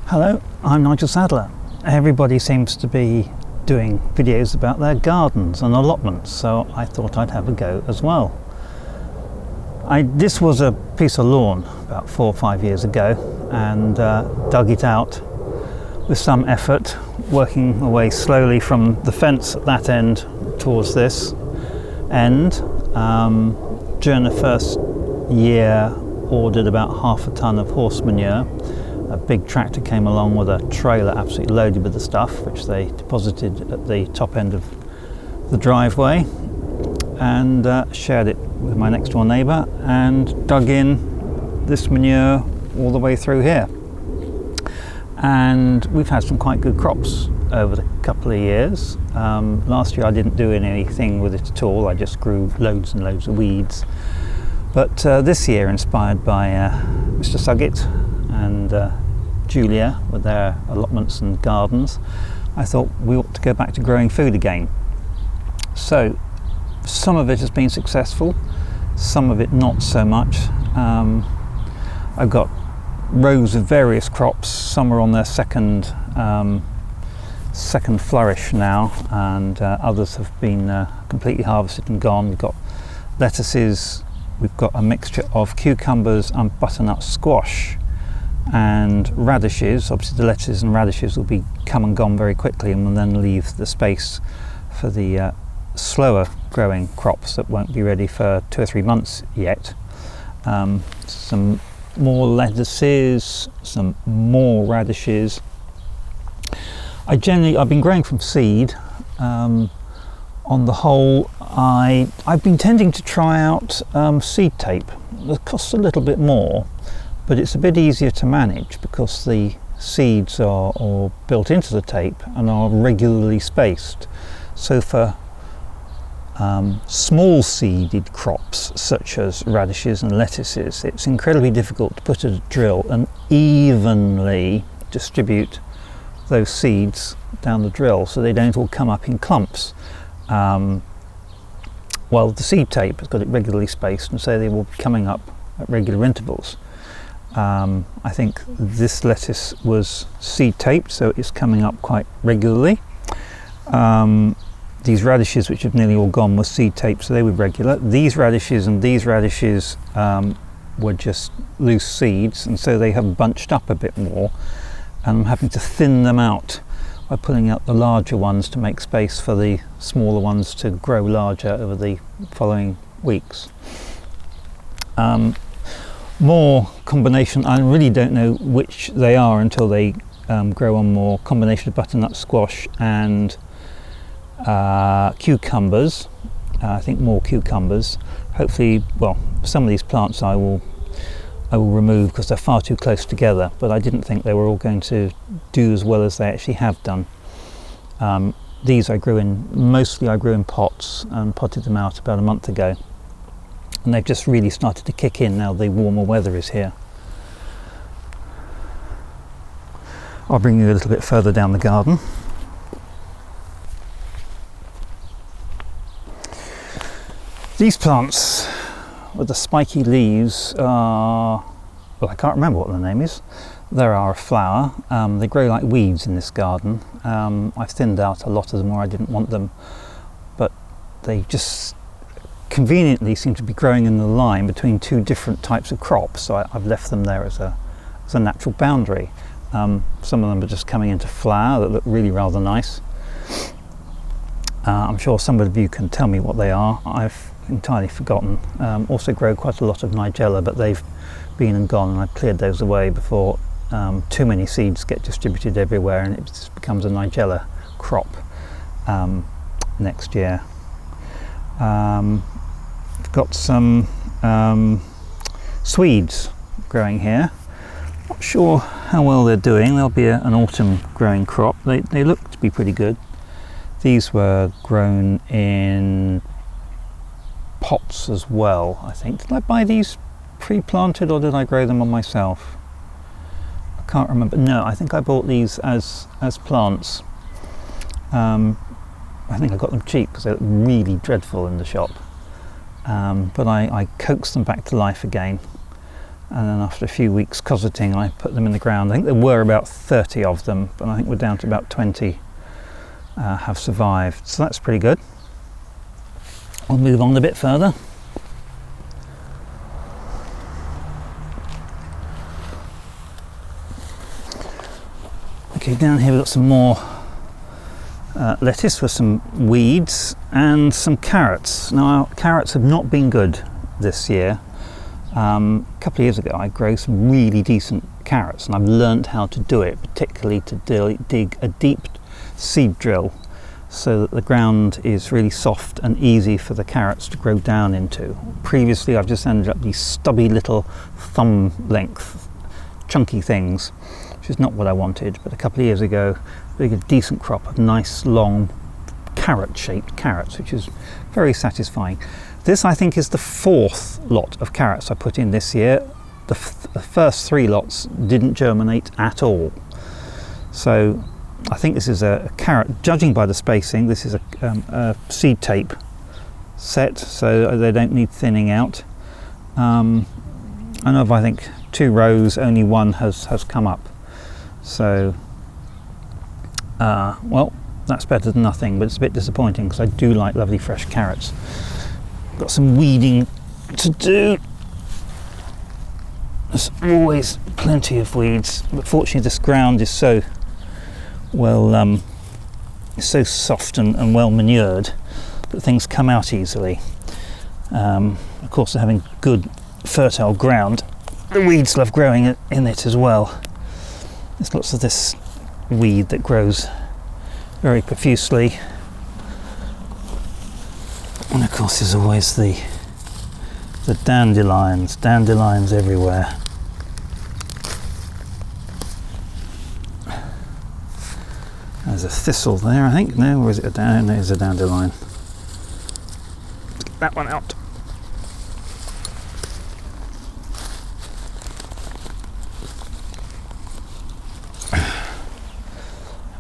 Hello, I'm Nigel Sadler. Everybody seems to be doing videos about their gardens and allotments, so I thought I'd have a go as well. This was a piece of lawn about 4 or 5 years ago, and dug it out with some effort, working away slowly from the fence at that end towards this end. During the first year, ordered about half a ton of horse manure. A big tractor came along with a trailer absolutely loaded with the stuff, which they deposited at the top end of the driveway, and shared it with my next door neighbour and dug in this manure all the way through here. And we've had some quite good crops over the couple of years. Last year I didn't do anything with it at all, I just grew loads and loads of weeds. But this year, inspired by Mr. Suggett and Julia with their allotments and gardens, I thought we ought to go back to growing food again. So some of it has been successful, some of it not so much. I've got rows of various crops. Some are on their second flourish now, and others have been completely harvested and gone. We've got lettuces, we've got a mixture of cucumbers and butternut squash and radishes. Obviously the lettuces and radishes will be come and gone very quickly, and will then leave the space for the slower growing crops that won't be ready for 2 or 3 months yet. Some more lettuces, some more radishes. I've been growing from seed. On the whole, I've been tending to try out seed tape. It costs a little bit more, but it's a bit easier to manage because the seeds are all built into the tape and are regularly spaced. So for small seeded crops such as radishes and lettuces, it's incredibly difficult to put a drill and evenly distribute those seeds down the drill so they don't all come up in clumps. Well, the seed tape has got it regularly spaced, and so they will be coming up at regular intervals. I think this lettuce was seed taped, so it's coming up quite regularly. These radishes, which have nearly all gone, were seed taped, so they were regular. These radishes and these radishes were just loose seeds, and so they have bunched up a bit more, and I'm having to thin them out by pulling out the larger ones to make space for the smaller ones to grow larger over the following weeks. More combination, I really don't know which they are until they grow on more. Combination of butternut squash and cucumbers. I think more cucumbers. Hopefully, well, some of these plants I will remove because they're far too close together, but I didn't think they were all going to do as well as they actually have done. These I grew in pots and potted them out about a month ago, and they've just really started to kick in now the warmer weather is here. I'll bring you a little bit further down the garden. These plants with the spiky leaves are, well, I can't remember what the name is. There are a flower. They grow like weeds in this garden. I've thinned out a lot of them where I didn't want them, but they just conveniently seem to be growing in the line between 2 different types of crops, so I've left them there as a natural boundary. Some of them are just coming into flower that look really rather nice. I'm sure some of you can tell me what they are. I've entirely forgotten. Also grow quite a lot of nigella, but they've been and gone, and I've cleared those away before too many seeds get distributed everywhere and it just becomes a nigella crop next year. I've got some Swedes growing here. Not sure how well they're doing. They'll be an autumn growing crop. They look to be pretty good. These were grown in pots as well, I think. Did I buy these pre-planted or did I grow them on myself? I can't remember. No, I think I bought these as plants. I think I got them cheap because they look really dreadful in the shop. But I coaxed them back to life again, and then after a few weeks cosseting I put them in the ground. I think there were about 30 of them, but I think we're down to about 20 have survived, so that's pretty good. I'll move on a bit further. Okay, down here we've got some more lettuce with some weeds and some carrots. Now our carrots have not been good this year. A couple of years ago I grew some really decent carrots, and I've learned how to do it, particularly to dig a deep seed drill so that the ground is really soft and easy for the carrots to grow down into. Previously I've just ended up these stubby little thumb length chunky things, which is not what I wanted, but a couple of years ago we got a decent crop of nice long carrot shaped carrots, which is very satisfying. This I think is the 4th lot of carrots I put in this year. The first 3 lots didn't germinate at all, so I think this is a carrot, judging by the spacing, this is a seed tape set, so they don't need thinning out. And of I think 2 rows, only 1 has come up. So, well, that's better than nothing, but it's a bit disappointing because I do like lovely fresh carrots. Got some weeding to do. There's always plenty of weeds, but fortunately this ground is so well, so soft and well manured that things come out easily. Of course, having good fertile ground, the weeds love growing in it as well. There's lots of this weed that grows very profusely, and of course there's always the dandelions everywhere. There's a thistle there, I think. No, or is it a dandelion? No, it's a dandelion. Get that one out.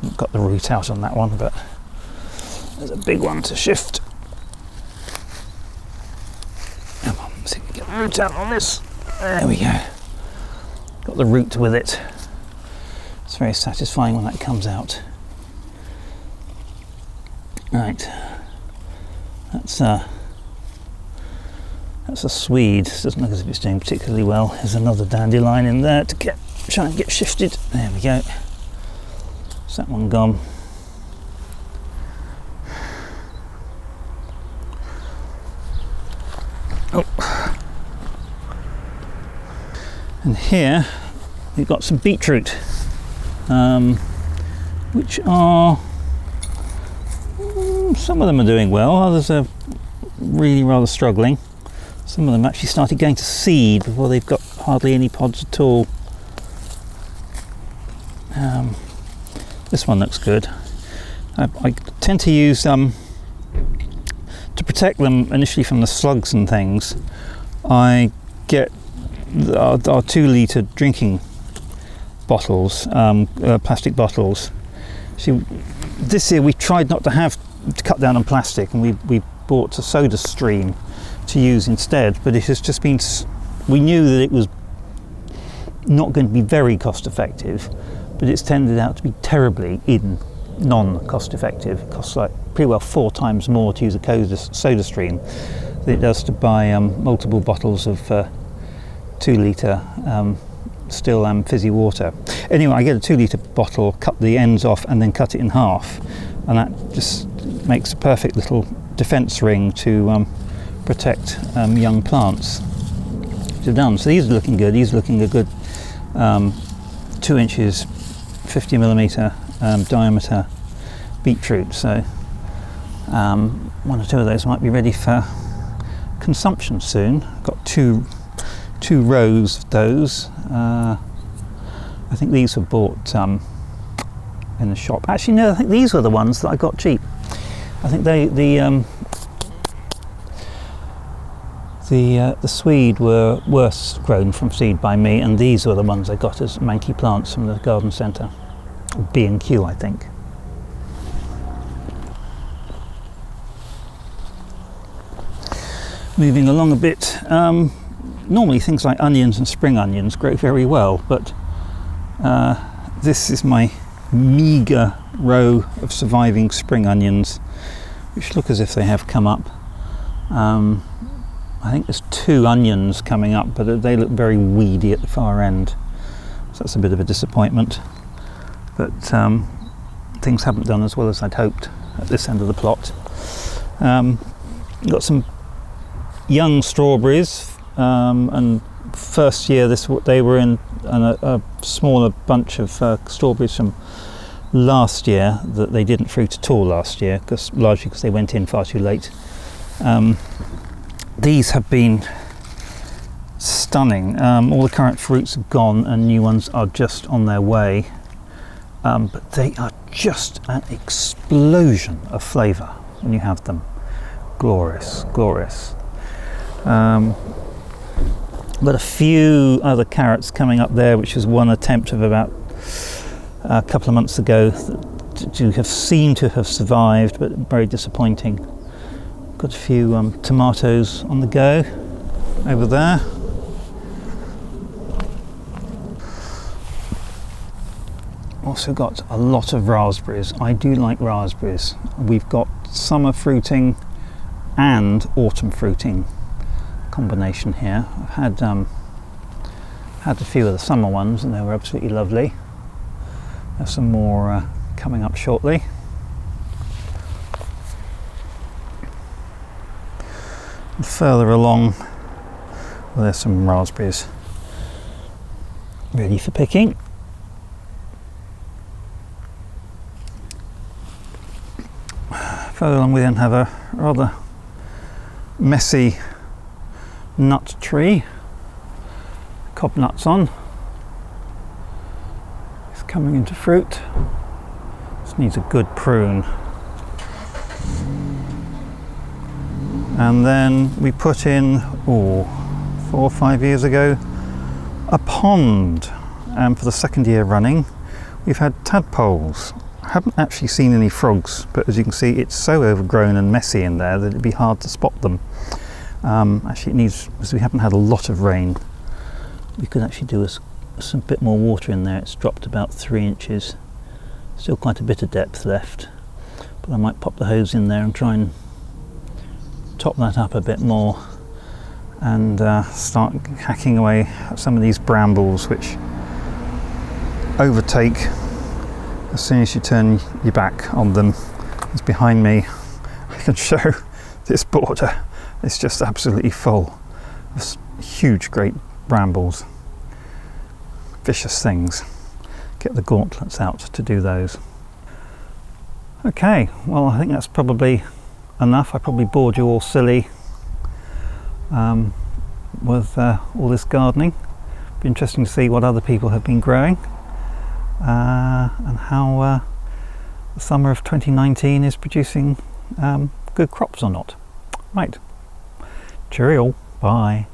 Haven't got the root out on that one, but there's a big one to shift. Come on, see if we can get the root out on this. There we go. Got the root with it. It's very satisfying when that comes out. Right, that's a Swede. Doesn't look as if it's doing particularly well. There's another dandelion in there to try and get shifted. There we go. Is that one gone? Oh. And here we've got some beetroot, which are, some of them are doing well, others are really rather struggling. Some of them actually started going to seed before they've got hardly any pods at all. This one looks good. I tend to use to protect them initially from the slugs and things. I get our 2-litre drinking bottles, plastic bottles. See, this year we tried not to cut down on plastic, and we bought a soda stream to use instead, but it has just been, we knew that it was not going to be very cost effective, but it's tended out to be terribly non-cost effective. It costs like pretty well 4 times more to use a soda stream than it does to buy multiple bottles of 2-litre still fizzy water. Anyway, I get a 2-litre bottle, cut the ends off and then cut it in half, and that just makes a perfect little defence ring to protect young plants. So done. So these are looking good. These are looking a good 2 inches, 50mm diameter beetroot. So 1 or 2 of those might be ready for consumption soon. I've got two rows of those. I think these were bought in the shop. Actually, no, I think these were the ones that I got cheap. I think the Swede were worse grown from seed by me, and these were the ones I got as manky plants from the garden centre. B&Q, I think. Moving along a bit, Normally things like onions and spring onions grow very well, but this is my meagre row of surviving spring onions, which look as if they have come up. I think there's 2 onions coming up, but they look very weedy at the far end, so that's a bit of a disappointment. But things haven't done as well as I'd hoped at this end of the plot. Got some young strawberries, and first year they were in a smaller bunch of strawberries from last year that they didn't fruit at all last year, largely because they went in far too late. These have been stunning. All the current fruits have gone and new ones are just on their way, but they are just an explosion of flavour when you have them. Glorious, glorious. But a few other carrots coming up there, which was one attempt of about a couple of months ago to have seemed to have survived, but very disappointing. Got a few tomatoes on the go over there. Also got a lot of raspberries. I do like raspberries. We've got summer fruiting and autumn fruiting combination here. I've had a few of the summer ones and they were absolutely lovely. There's some more coming up shortly. And further along, well, there's some raspberries ready for picking. Further along we then have a rather messy nut tree, cob nuts on. It's coming into fruit. This needs a good prune. And then we put in, 4 or 5 years ago, a pond. And for the 2nd year running, we've had tadpoles. I haven't actually seen any frogs, but as you can see, it's so overgrown and messy in there that it'd be hard to spot them. Actually, it needs, because we haven't had a lot of rain, we could actually do some bit more water in there. It's dropped about 3 inches. Still quite a bit of depth left, but I might pop the hose in there and try and top that up a bit more and start hacking away at some of these brambles which overtake as soon as you turn your back on them. It's behind me. I can show this border. It's just absolutely full of huge great brambles. Vicious things. Get the gauntlets out to do those. Okay, well I think that's probably enough. I probably bored you all silly with all this gardening. Be interesting to see what other people have been growing and how the summer of 2019 is producing good crops or not. Right, cheerio, bye.